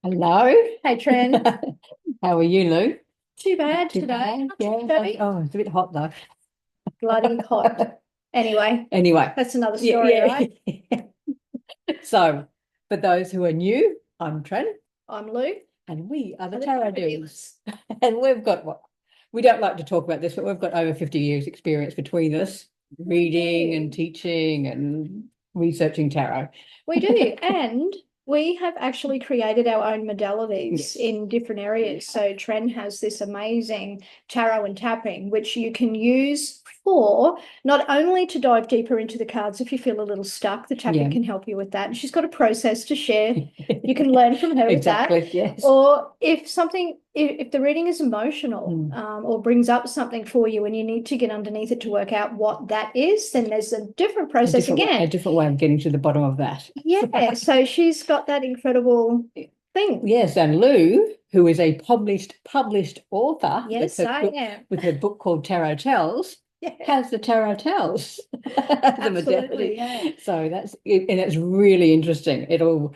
Hello. Hey, Tren. How are you, Lou? Too bad Too today. bad. Not too Yeah. shabby. Oh, it's a bit hot though. Bloody hot. Anyway, Anyway, that's another story, yeah, right? yeah. So, for those who are new, I'm Tren, I'm Lou. and we are the Are the Tarot tarot Dealers. dealers. And we've got what? We don't like to talk about this, but we've got over 50 years experience between us, We reading and do. teaching and researching tarot. We do. And we have actually created our own modalities Yes. in different areas. So Tren has this amazing tarot and tapping, which you can use for not only to dive deeper into the cards if you feel a little stuck, the tapping Yeah. can help you with that. And she's got a process to share. You can learn from her with that. Exactly. Yes. Or if the reading is emotional, Mm. or brings up something for you and you need to get underneath it to work out what that is, then there's a different process A again. different way of getting to the bottom of that. Yeah, so she's got that incredible thing. Yes, and Lou, who is a published author Yes, I am. with her book called Tarot Tells, Yeah, has the Tarot Tells, the absolutely. modality. Yeah. So that's it, and it's really interesting. It'll,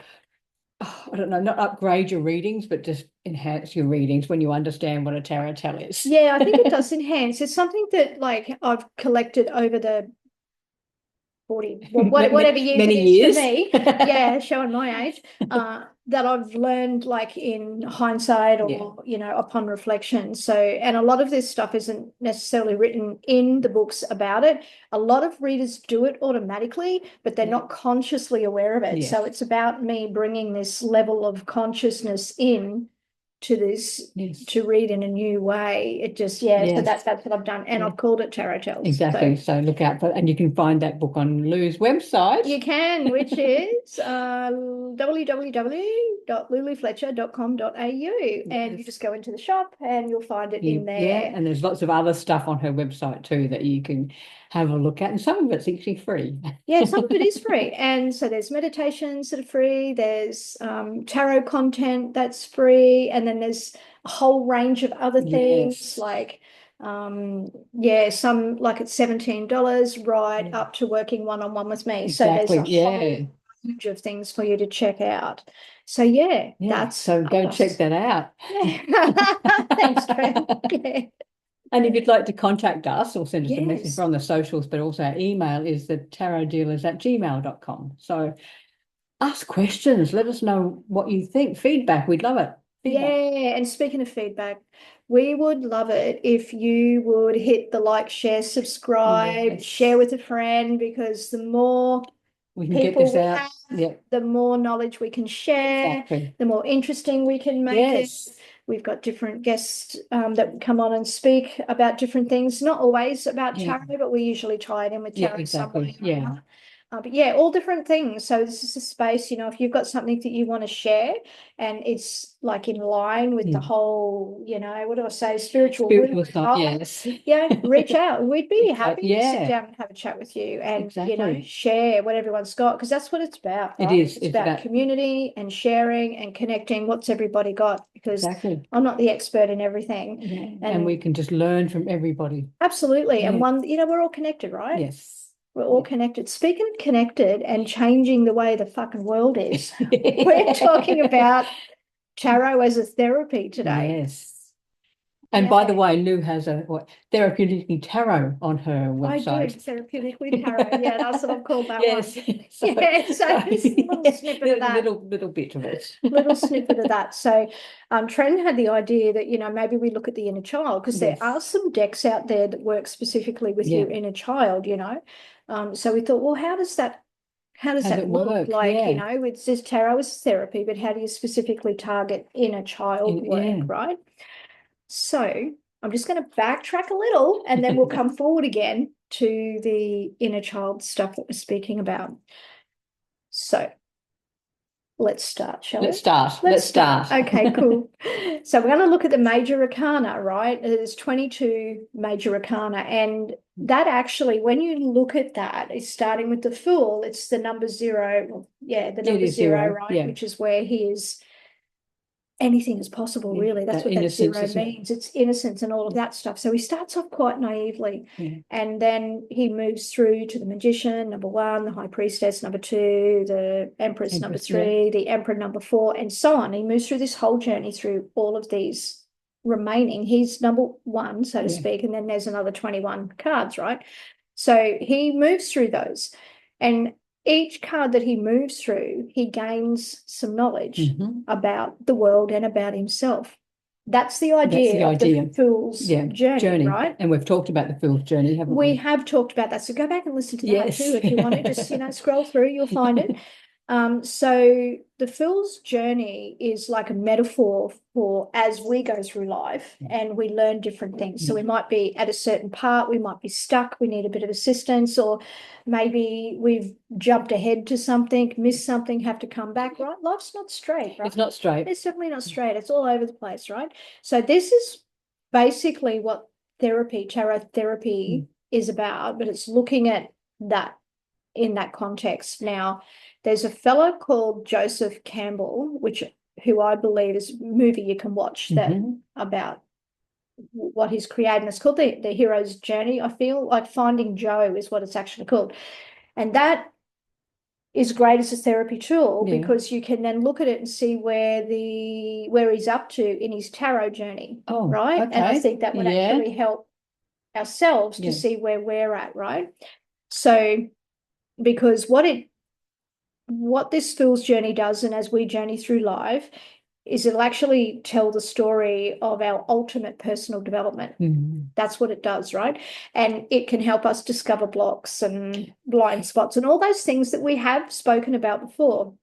I don't know, not upgrade your readings, but just enhance your readings when you understand what a tarot tell is. Yeah, I think it does enhance. It's something that like I've collected over the 40, well, whatever years it Many is for years. me. Yeah, showing my age. That I've learned like in hindsight Yeah, or, upon reflection. So, and a lot of this stuff isn't necessarily written in the books about it. A lot of readers do it automatically, but they're yeah, not consciously aware of it. So yes, it's about me bringing this level of consciousness in to this yes, to read in a new way. It just, yeah, so yes. that's what I've done. And Yeah. I've called it Tarot Tells. Exactly. So So look out for, and you can find that book on Lou's website. you can, which is www.lulufletcher.com.au. And you Yes. just go into the shop and you'll find it in Yeah, there. and there's lots of other stuff on her website too that you can have a look at, and some of it's actually free. Yeah, some of it is free. And so there's meditations that are free, there's tarot content that's free, and then there's a whole range of other things Yes. like yeah, some like it's $17 right Yeah, up to working one-on-one with me. So there's exactly. a whole Yeah. range of things for you to check out. So yeah, Yeah. that's So go check us. that out. Yeah. Thanks, Trent. Yeah. And if you'd like to contact us or send us a message Yes. from the socials, but also our email is the tarotdealers@gmail.com. So ask questions. Let us know what you think. Feedback. We'd love it. Feedback. Yeah, and speaking of feedback, we would love it if you would hit the like, share, subscribe, share Yes. with a friend, because the more We can get people this we out. have, Yeah, the more knowledge we can share, exactly. the more interesting we can make it. Yes. We've got different guests that come on and speak about different things, not always about Yeah. tarot, but we usually tie it in with Yeah, tarot some way exactly. or Yeah. another. But yeah, all different things. So this is a space, if you've got something that you want to share and it's like in line with the Mm. whole, what do I say, spiritual Spiritual woo-woo stuff. vibe, Yes. yeah, reach out. We'd be Exactly. happy to sit Yeah, down and have a chat with you and, exactly. share what everyone's got, because that's what it's about, It right? is. It's It's about about community and sharing and connecting. What's everybody got? Because exactly. I'm not the expert in everything. Yeah. And we And can just learn from everybody. absolutely. And Yeah. we're all connected, right? Yes. We're all Yeah. connected. Speaking of connected and changing the way the fucking world is, we're talking about tarot as a therapy today. Yes. And by the Yeah, way, Lou has a therapeutic tarot on her I do. website. Therapeutically tarot. Yeah, that's what I've called that one. Yes. So, Yeah, so so just a little snippet of that. little bit of it. Little snippet of that. So Trent had the idea that, maybe we look at the inner child, because there are Yes. some decks out there that work specifically with Yeah. your inner child. So we thought, well, how does How does it that look? work? Like, Yeah. it says tarot is therapy, but how do you specifically target inner child work, Yeah. right? So I'm just going to backtrack a little and then we'll come forward again to the inner child stuff that we're speaking about. So let's start, shall Let's we? start. Let's Let's start. start. Okay, cool. So we're going to look at the major arcana, right? There's 22 major arcana. And that actually, when you look at that, is starting with the Fool. It's the number zero. Well, yeah, the It number is zero, zero. right? Yeah. Which is where he is anything is possible, Yeah, really. That's that what that innocence, zero isn't it? means. It's innocence and all of that stuff. So he starts off quite naively, Yeah. and then he moves through to the magician, number 1, the high priestess, number 2, the empress, number Empress, yeah. 3, the emperor, number 4, and so on. He moves through this whole journey through all of these remaining. He's number 1, so to Yeah. speak, and then there's another 21 cards, right? So he moves through those, and each card that he moves through, he gains some knowledge Mhm. about the world and about himself. That's the That's idea the of idea. the fool's Yeah, journey, right? And we've talked about the fool's journey, haven't We we? have talked about that. So go back and listen to that Yes. too, if you want to. Just, scroll through, you'll find it. So the fool's journey is like a metaphor for as we go through life and we learn different things. So we might be at a certain part, we might be stuck, we need a bit of assistance, or maybe we've jumped ahead to something, missed something, have to come back, right? Life's not straight, right? It's not straight. It's definitely not straight. It's all over the place, right? So this is basically what tarot therapy is about, but it's looking at that in that context. Now, there's a fellow called Joseph Campbell, who I believe is a movie you can watch that about what he's created. It's called the Hero's Journey. I feel like Finding Joe is what it's actually called. And that is great as a therapy tool because you can then look at it and see where he's up to in his tarot journey. Oh, right. okay. And I think that would actually help ourselves to see where we're at, right? So because what this fool's journey does, and as we journey through life, is it'll actually tell the story of our ultimate personal development. That's what it does, right? And it can help us discover blocks and blind spots and all those things that we have spoken about before.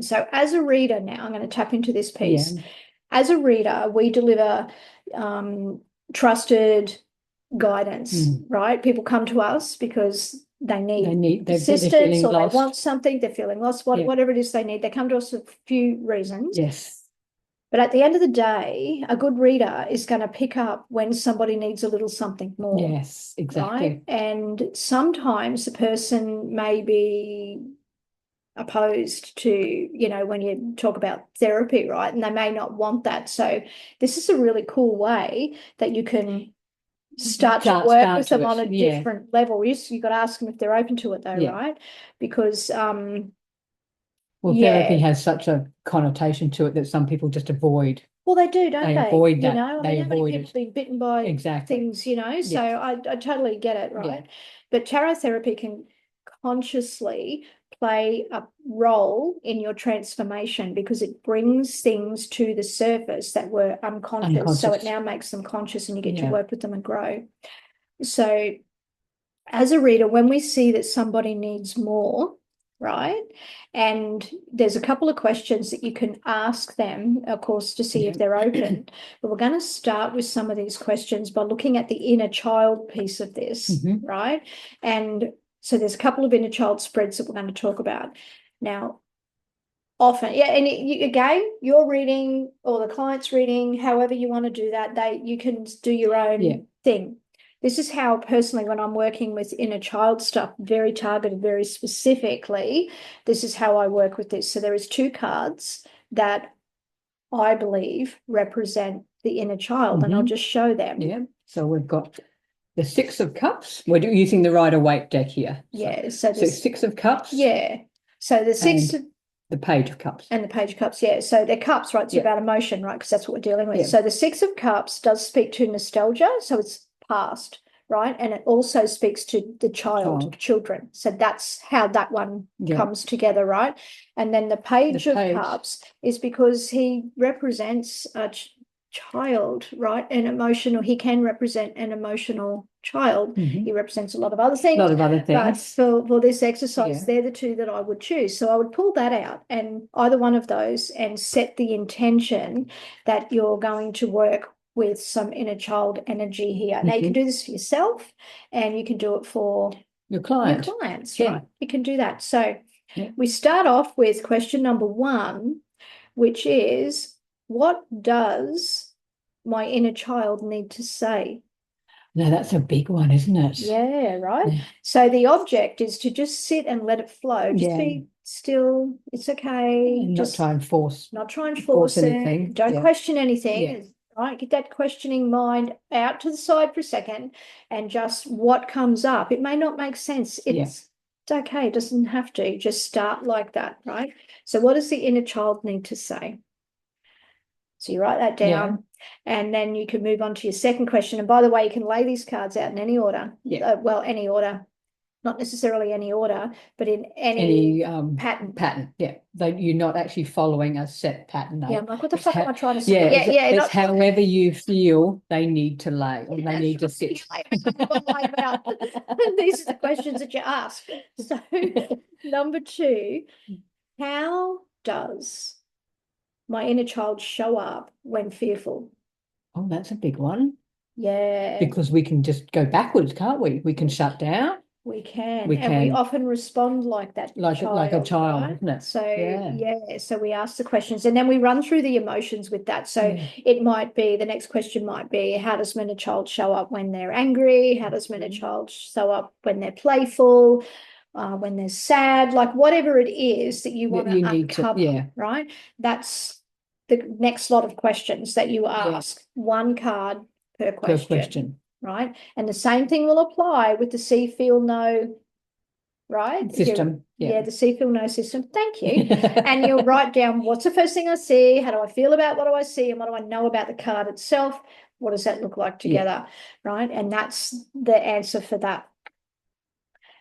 So as a reader now, I'm going to tap into this piece. Yeah. As a reader, we deliver trusted guidance, right? People come to us because they need assistance, or they want something, they're feeling lost, whatever it is they need. They come to us for a few reasons. Yes. But at the end of the day, a good reader is going to pick up when somebody needs a little something more. Yes, exactly. Right? And sometimes the person may be opposed to, when you talk about therapy, right? And they may not want that. So this is a really cool way that you can start to work with them on a different level. You got to ask them if they're open to it though, right? Because therapy has such a connotation to it that some people just avoid. Well, they do, don't they? They avoid that. They avoid it. People been bitten by things, so I totally get it, right? Yeah. But tarot therapy can consciously play a role in your transformation because it brings things to the surface that were unconscious. So it now makes them conscious and you get to work with them and grow. So as a reader, when we see that somebody needs more, right? And there's a couple of questions that you can ask them, of course, to see if they're open. But we're going to start with some of these questions by looking at the inner child piece of this, right? And so there's a couple of inner child spreads that we're going to talk about. Now, often, and again, you're reading or the client's reading, however you want to do that, you can do your own thing. This is how personally, when I'm working with inner child stuff, very targeted, very specifically, this is how I work with this. So there is 2 cards that I believe represent the inner child, and I'll just show them. Yeah. So we've got the 6 of Cups. We're using the Rider-Waite deck here. So 6 of Cups. Yeah. So the 6 of the Page of Cups. And the Page of Cups, So they're cups, right? It's about emotion, right? Because that's what we're dealing with. So the 6 of Cups does speak to nostalgia. So it's past, right? And it also speaks to the children. So that's how that one comes together, right? And then the Page of Cups is because he represents a child, right? He can represent an emotional child. He represents a lot of other things. But for this exercise, they're the 2 that I would choose. So I would pull that out and either one of those and set the intention that you're going to work with some inner child energy here. Now you can do this for yourself and you can do it for your clients, right? You can do that. So we start off with question number 1, which is, what does my inner child need to say? Now that's a big one, isn't it? Yeah, right. So the object is to just sit and let it flow. Just be still, it's okay. And not Just try and force not try and force anything. it. Don't Yeah. question anything. Yeah. Right? Get that questioning mind out to the side for a second, and just what comes up. It may not make sense. It's okay. It doesn't have to. Just start like that, right? So what does the inner child need to say? So you write that down, and then you can move on to your second question. And by the way, you can lay these cards out in any order. Yeah. Well, any order, not necessarily any order, but in any pattern. Yeah. You're not actually following a set pattern. Yeah, I'm like, what the fuck am I trying to say? Yeah, it's not however you feel they need to lay, or they need to sit. These are the questions that you ask. So number 2, how does my inner child show up when fearful? Oh, that's a big one. Yeah. Because we can just go backwards, can't we? We can shut down. We can. We and we can. often respond like that Like a child, right? isn't it? So Yeah. so we ask the questions, and then we run through the emotions with that. So it might be, the next question might be, how does my inner child show up when they're angry? How does my inner child show up when they're playful? When they're sad? Like whatever it is that you want to uncover, right? That's the next lot of questions that you ask. One card per question. Right? And the same thing will apply with the see, feel, know, right? System. The see, feel, know system. Thank you. And you'll write down, what's the first thing I see? How do I feel about what do I see? And what do I know about the card itself? What does that look like together? Right? And that's the answer for that.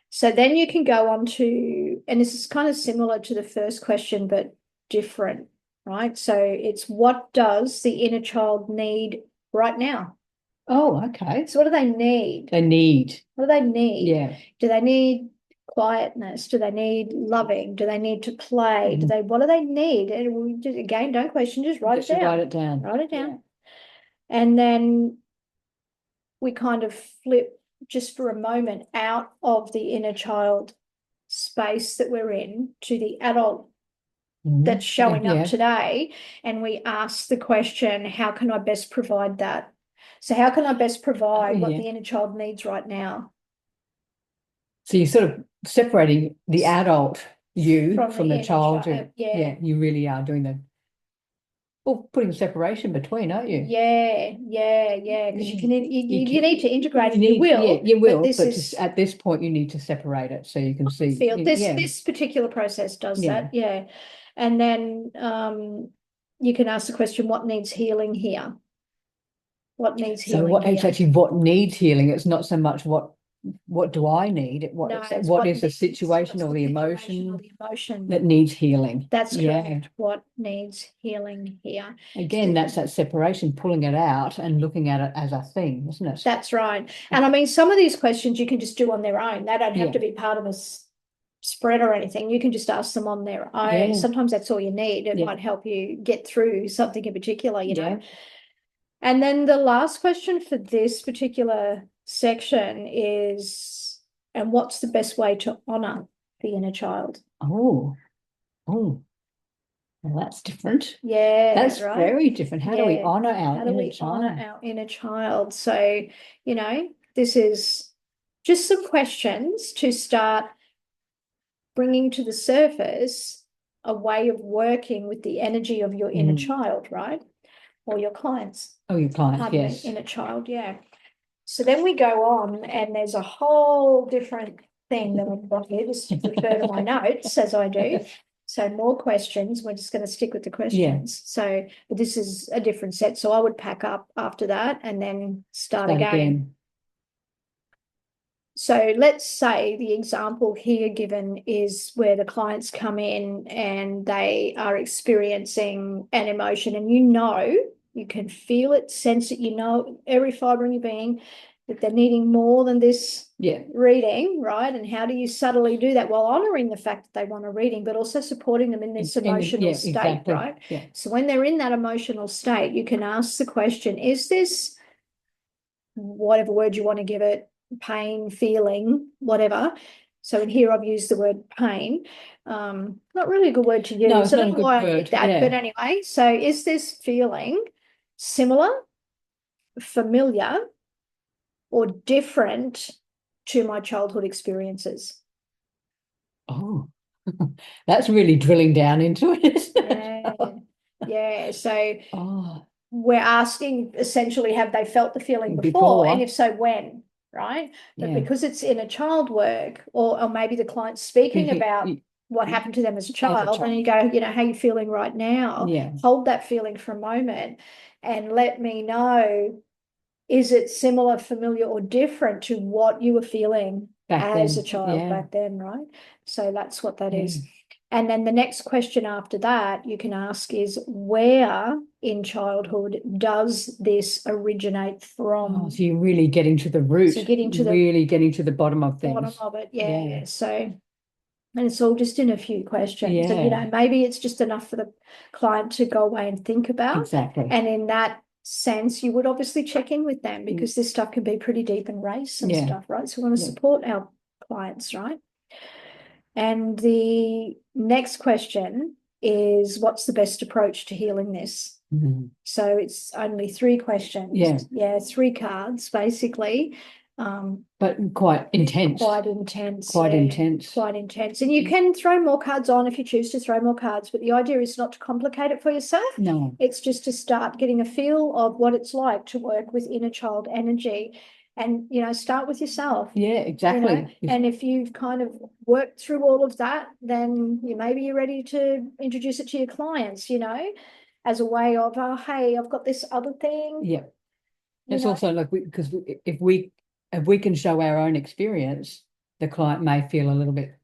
So then you can go on to, and this is kind of similar to the first question, but different, right? So it's, what does the inner child need right now? Oh, okay. So what do they need? They need. What do they need? Yeah. Do they need quietness? Do they need loving? Do they need to play? What do they need? And we just, again, don't question, just write it down. Write it down. Write it down. And then we kind of flip just for a moment out of the inner child space that we're in to the adult that's showing up today. And we ask the question, how can I best provide that? So how can I best provide what the inner child needs right now? So you're sort of separating the adult you from the child. You really are doing the, well, putting separation between, aren't you? Yeah. Because you need to integrate it. You will. Yeah, you will. But just at this point, you need to separate it so you can see. This particular process does that. Yeah. And then you can ask the question, what needs healing here? What needs healing? So what needs healing? It's not so much what do I need? What is the situation or the emotion that needs healing? That's correct. What needs healing here? Again, that's that separation, pulling it out and looking at it as a thing, isn't it? That's right. And I mean, some of these questions you can just do on their own. They don't have to be part of a spread or anything. You can just ask them on their own. Sometimes that's all you need. It might help you get through something in particular, you know. And then the last question for this particular section is, and what's the best way to honor the inner child? Oh, well, that's different. Yeah, that's right. Very different. How do we honor our inner child? So, you know, this is just some questions to start bringing to the surface a way of working with the energy of your inner child, right? Or your clients. Oh, your clients, yes. Inner child, yeah. So then we go on, and there's a whole different thing that I've got here. Just refer to my notes as I do. So more questions. We're just going to stick with the questions. So, but this is a different set. So I would pack up after that and then start again. So let's say the example here given is where the clients come in and they are experiencing an emotion, and you can feel it, sense it, every fiber in your being that they're needing more than this reading, right? And how do you subtly do that while honoring the fact that they want a reading, but also supporting them in this emotional state, right? Yeah. So when they're in that emotional state, you can ask the question, is this, whatever word you want to give it, pain, feeling, whatever. So in here I've used the word pain. Not really a good word to use. No, it's not a good word. But anyway, so is this feeling similar, familiar, or different to my childhood experiences? Oh, That's really drilling down into it, isn't it? Yeah. Yeah. So Oh, we're asking essentially, have they felt the feeling before? And before, if so, when? Right. But yeah. because it's inner child work, or maybe the client's speaking about what happened to them as a child, and you go, how are you feeling right now? Yeah. Hold that feeling for a moment and let me know, is it similar, familiar, or different to what you were feeling Back as then, a child yeah. back then, right? So that's what that Yeah. is. And then the next question after that you can ask is, where in childhood does this originate from? Oh, so you're really getting to the root, So getting to the really getting to the bottom of bottom things. of it, Yeah. yeah. So, and it's all just in a few questions. And Yeah, maybe it's just enough for the client to go away and think about. exactly. And in that sense, you would obviously check in with them, because this stuff can be pretty deep and race and Yeah. stuff, right? So we want to Yeah. support our clients, right? And the next question is, what's the best approach to healing this? Mhm. So it's only 3 questions. Yeah. Yeah, 3 cards, basically. But quite intense. Quite intense. Quite yeah, intense. Quite intense. And you can throw more cards on if you choose to throw more cards, but the idea is not to complicate it for yourself. No. It's just to start getting a feel of what it's like to work with inner child energy. And, start with yourself. Yeah, exactly. And if you've kind of worked through all of that, then maybe you're ready to introduce it to your clients, as a way of, oh, hey, I've got this other thing. Yeah. you It's know. also like because if we can show our own experience, the client may feel a little bit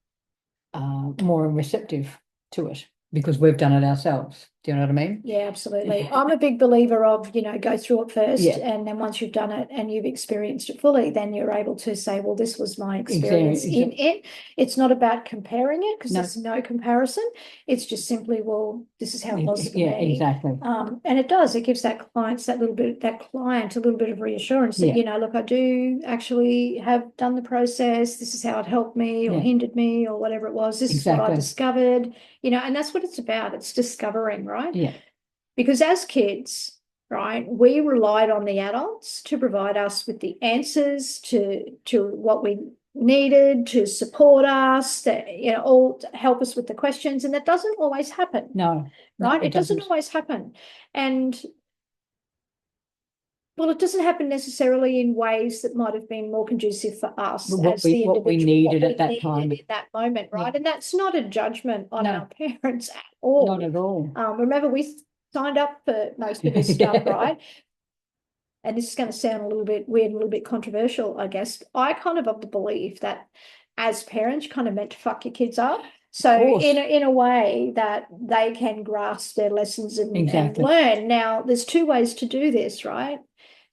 more receptive to it because we've done it ourselves. Do you know what I mean? Yeah, absolutely. I'm a big believer of, go through it first, Yeah. and then once you've done it and you've experienced it fully, then you're able to say, well, this was my experience in it. It's not about comparing it, because there's no comparison. It's just simply, well, this is how it was for Yeah, me. exactly. And it gives that client a little bit of reassurance that, look, I do actually have done the process. This is how it helped me or hindered me or whatever it was. This is what I discovered, and that's what it's about. It's discovering, right? Yeah. Because as kids, right, we relied on the adults to provide us with the answers to what we needed, to support us, that all to help us with the questions, and that doesn't always happen. No, right? It doesn't always happen. And well, it doesn't happen necessarily in ways that might have been more conducive for us as the individual, what we needed at that time. In that moment, right? Yeah. And that's not a judgment on our parents at all. Not at all. Remember, we signed up for most of this stuff, right? And this is going to sound a little bit weird, a little bit controversial, I guess. I kind of the belief that as parents, you're kind of meant to fuck your kids up. So in a way that they can grasp their lessons and learn. Now, there's 2 ways to do this, right?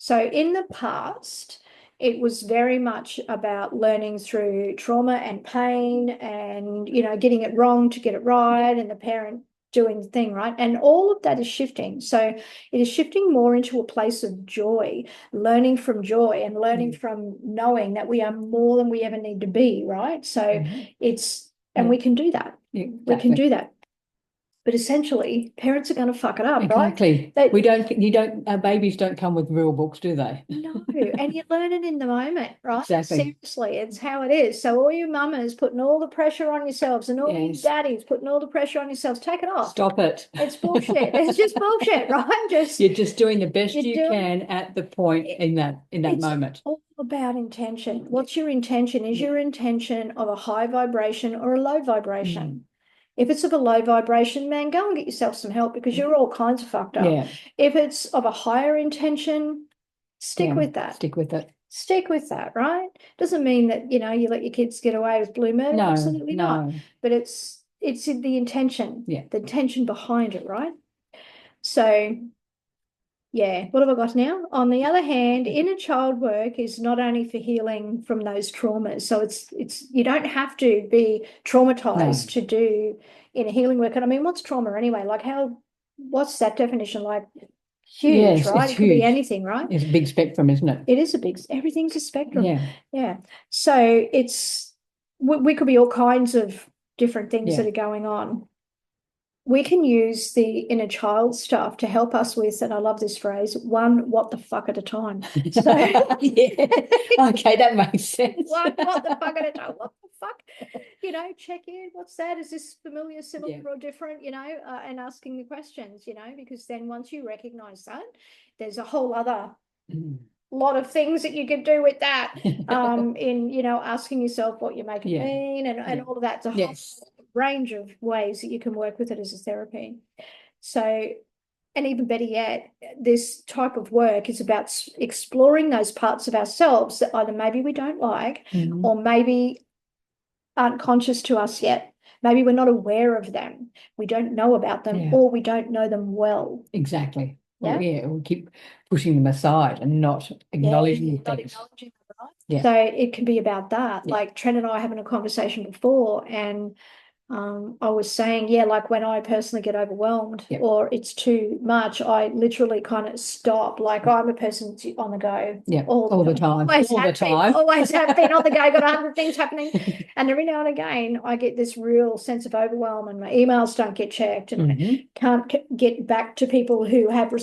So in the past, it was very much about learning through trauma and pain and, getting it wrong to get it right, and the parent doing the thing, right? And all of that is shifting. So it is shifting more into a place of joy, learning from joy and learning from knowing that we are more than we ever need to be, right? So and we can do that. Exactly. We can do that. But essentially, parents are going to fuck it up, exactly. Right? Babies don't come with rule books, do they? No, and you learn it in the moment, right? Exactly. Seriously, it's how it is. So all your mamas putting all the pressure on yourselves, and all your daddies putting all the pressure on yourselves, take it off. Stop it. It's bullshit. It's just bullshit, right? You're just doing the best you can at the point in that moment. It's all about intention. What's your intention? Is your intention of a high vibration or a low vibration? If it's of a low vibration, man, go and get yourself some help, because you're all kinds of fucked up. Yeah. If it's of a higher intention, stick with that. Stick with it. Stick with that, right? Doesn't mean that, you let your kids get away with blue murder. No, absolutely not. But it's the intention, the intention behind it, right? So, yeah, what have I got now? On the other hand, inner child work is not only for healing from those traumas. So it's you don't have to be traumatized to do inner healing work. And I mean, what's trauma anyway? Like what's that definition like? Huge, right? It could be anything, right? It's a big spectrum, isn't it? It is everything's a spectrum. Yeah. So we could be all kinds of different things that are going on. we can use the inner child stuff to help us with, and I love this phrase, one what the fuck at a time. So yeah. Okay, that makes sense. what the fuck at a time? What the fuck? Check in. What's that? Is this familiar, similar, Yeah. or different? And asking the questions. Because then once you recognize that, there's a whole other lot of things that you could do with that. In asking yourself what you make it Yeah. mean, and Yeah. all of that. It's a whole Yes. range of ways that you can work with it as a therapy. So, and even better yet, this type of work is about exploring those parts of ourselves that either maybe we don't like, or maybe aren't conscious to us yet. Maybe we're not aware of them. We don't know about them, Yeah. or we don't know them well. Exactly. Yeah. Well, yeah, we keep pushing them aside and not acknowledging not things. acknowledging them, right? Yeah. So it can be about that. Yeah. Like Tren and I having a conversation before, and I was saying, like when I personally get overwhelmed, Yep. or it's too much, I literally kind of stop. Like I'm a person on the go, Yeah, all the time. always All the have been, time. always have been on the go. Got 100 things happening, and every now and again, I get this real sense of overwhelm, and my emails don't get checked, and I can't get back to people who have,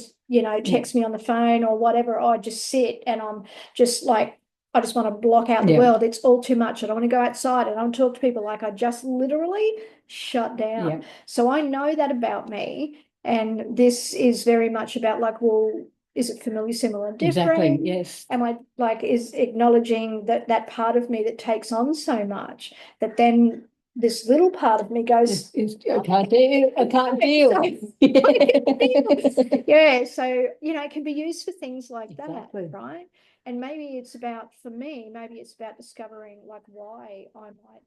text me on the phone or whatever. I just sit, and I'm just like, I just want to block out the Yeah. world. It's all too much. I don't want to go outside. I don't want to talk to people. Like I just literally shut down. Yeah. So I know that about me. And this is very much about like, well, is it familiar, similar, different? Exactly. Yes. Am I is acknowledging that part of me that takes on so much that then this little part of me goes, I can't deal. I can't deal. Yeah. So, it can be used for things like Exactly. that, right? And maybe it's about, for me, maybe it's about discovering like why I might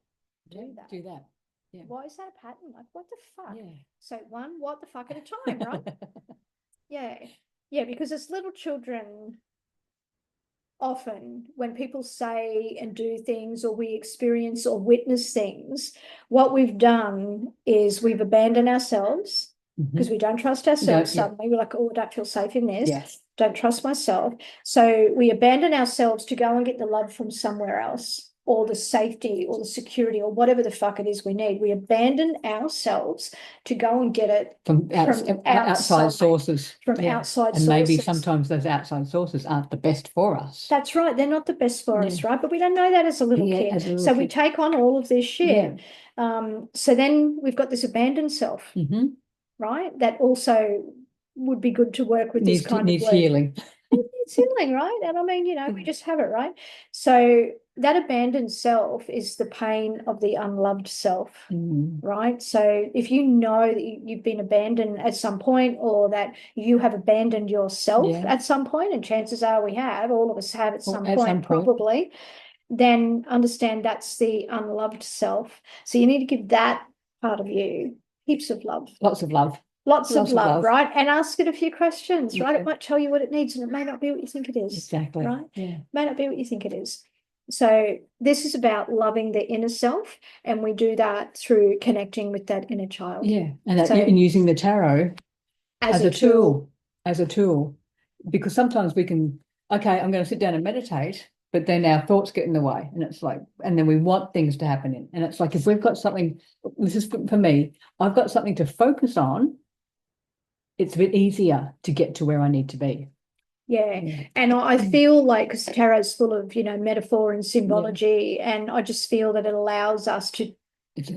do that. Yeah. Why is that a pattern? Like, what the fuck? Yeah. So what the fuck at a time, right? Yeah. Yeah, because as little children, often when people say and do things, or we experience or witness things, what we've done is we've abandoned ourselves because we don't trust ourselves. Suddenly we're like, oh, I don't feel safe in this. Yes. Don't trust myself. So we abandon ourselves to go and get the love from somewhere else, or the safety or the security or whatever the fuck it is we need. We abandon ourselves to go and get it from outside sources. From outside and sources. Maybe sometimes those outside sources aren't the best for us. That's right. They're not the best for us, right? But we don't know that as a little kid. So we take on all of this shit. So then we've got this abandoned self, right? That also would be good to work with this kind of work. Healing. It's healing, right? And I mean, we just have it, right? So that abandoned self is the pain of the unloved self, right? So if you know that you've been abandoned at some point, or that you have abandoned yourself at some point, and chances are we have, all of us have at some point, probably, then understand that's the unloved self. So you need to give that part of you heaps of love. Lots of love. Lots of love, right? And ask it a few questions, right? It might tell you what it needs, and it may not be what you think it is. Exactly. Right? Yeah. May not be what you think it is. So this is about loving the inner self, and we do that through connecting with that inner child. Yeah, and using the tarot as a tool. Because sometimes we can, okay, I'm going to sit down and meditate, but then our thoughts get in the way, and it's like, and then we want things to happen and it's like, if we've got something, this is for me, I've got something to focus on, it's a bit easier to get to where I need to be. Yeah. And I feel like, because tarot's full of, metaphor and symbology, and I just feel that it allows us to, it's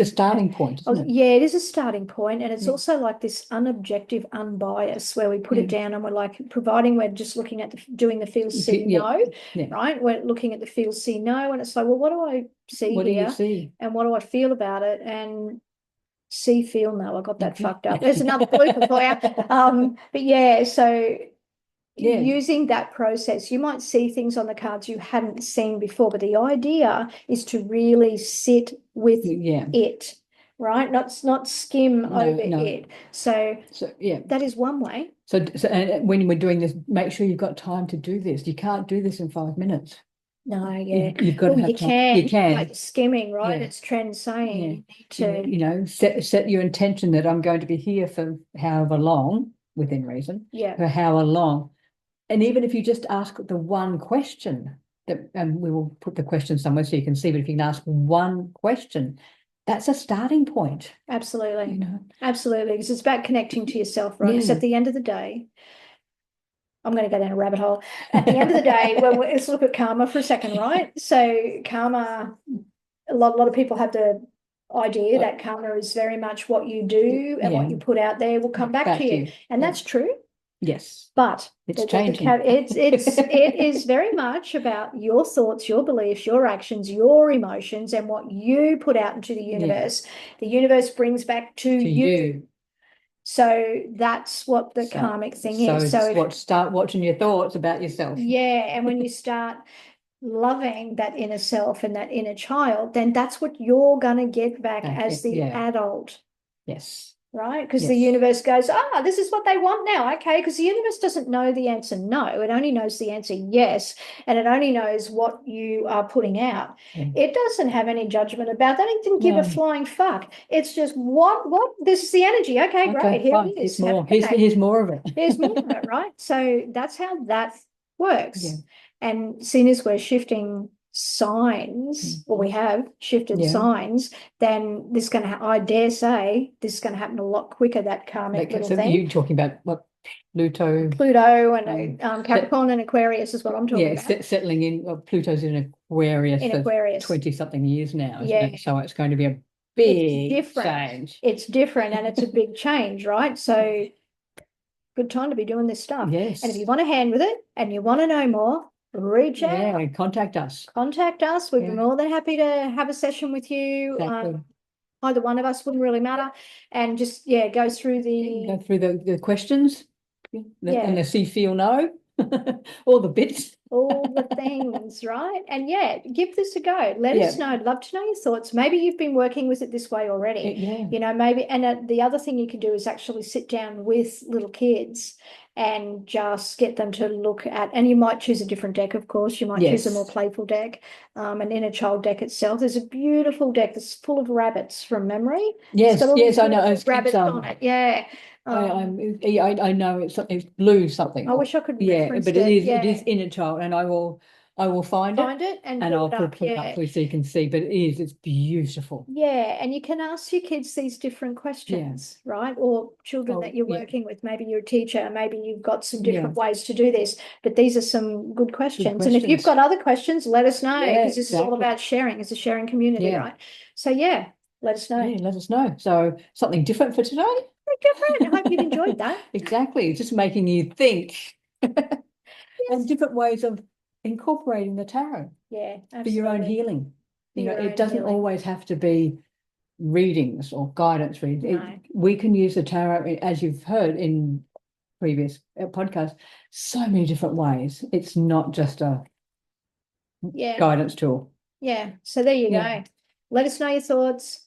a starting point, isn't it? Yeah, it is a starting point, and it's also like this unobjective, unbiased, where we put it down and we're like, providing we're just looking at doing the feel, see, know, right? We're looking at the feel, see, know, and it's like, well, what do I see what here? Do you see? And what do I feel about it? And see, feel, know. I got that fucked up. There's another blooper for you. But yeah, so using that process, you might see things on the cards you hadn't seen before, but the idea is to really sit with it, right? Not skim over it. So that is one way. So and when we're doing this, make sure you've got time to do this. You can't do this in 5 minutes. No, you've got to have time. You can, like skimming, right? It's Tren saying you need to, set your intention that I'm going to be here for however long, within reason. For however long. And even if you just ask the one question, that we will put the question somewhere so you can see, but if you can ask one question, that's a starting point, Absolutely. you know. Absolutely. Because it's about connecting to yourself, right? Because Yeah. at the end of the day, I'm going to go down a rabbit hole. At the end of the day, let's look at karma for a second, right? So karma, a lot of people have the idea that karma is very much what you do and what Yeah. you put out there will come back to you. And Yeah. that's true. Yes. But It's changing. it is very much about your thoughts, your beliefs, your actions, your emotions, and what you put out into the universe. The universe brings back to you. You. So that's what the karmic thing is. So start watching your thoughts about yourself. yeah, and when you start loving that inner self and that inner child, then that's what you're gonna get back as the adult. Yes. Right? Because the universe goes, this is what they want now. Okay. Because the universe doesn't know the answer no. It only knows the answer yes. And it only knows what you are putting out. It doesn't have any judgment about that. It didn't give a flying fuck. It's just what? This is the energy. Okay, great. Here it is. Here's more of it. Here's more of it, right? So that's how that works. And seeing as we're shifting signs, or we have shifted signs, then this is going to, I dare say, this is going to happen a lot quicker, that karmic little thing. You're talking about what? Pluto and Capricorn and Aquarius is what I'm talking about. Settling in. Well, Pluto's in Aquarius for 20-something years now. So it's going to be a big change. It's different and it's a big change, right? So good time to be doing this stuff. Yes. And if you want a hand with it and you want to know more, reach out. Yeah, contact us. We'd be more than happy to have a session with you. Exactly. Either one of us, wouldn't really matter. And just, go through the questions and the see, feel, know, all the bits. All the things, right? And give this a go. Let us know. I'd love to know your thoughts. Maybe you've been working with it this way already. Maybe. And the other thing you can do is actually sit down with little kids and just get them to look at, and you might choose a different deck, of course. You might choose a more playful deck, an inner child deck itself. There's a beautiful deck that's full of rabbits from memory. Yes, I know. Rabbits on it. Yeah. I know it's blue something. I wish I could reference but it is inner child, and I will find it and I'll put it up so you can see. But it's beautiful. Yeah, and you can ask your kids these different questions, right? Or children that you're working with. Maybe you're a teacher, maybe you've got some different ways to do this, but these are some good questions. And if you've got other questions, let us know, because this is all about sharing. It's a sharing community, right? So let us know. Yeah, let us know. So something different for today? Different. I hope you've enjoyed that. Exactly. It's just making you think. And different ways of incorporating the tarot. Yeah, absolutely. For your own healing. It doesn't always have to be readings or guidance readings. No. We can use the tarot, as you've heard in previous podcasts, so many different ways. It's not just a guidance tool. Yeah. So there you go. Let us know your thoughts.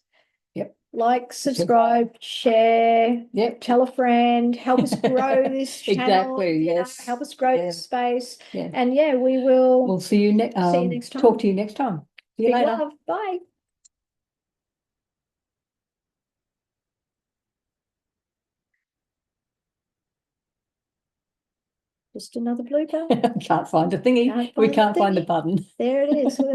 Like, subscribe, share, tell a friend, help us grow this channel. Exactly, yes. Help us grow this space. Yeah. And we'll see you next time. Talk to you next time. See you later. Love. Bye. Just another blooper. Can't find the thingy. We can't find the button. There it is. Look at that.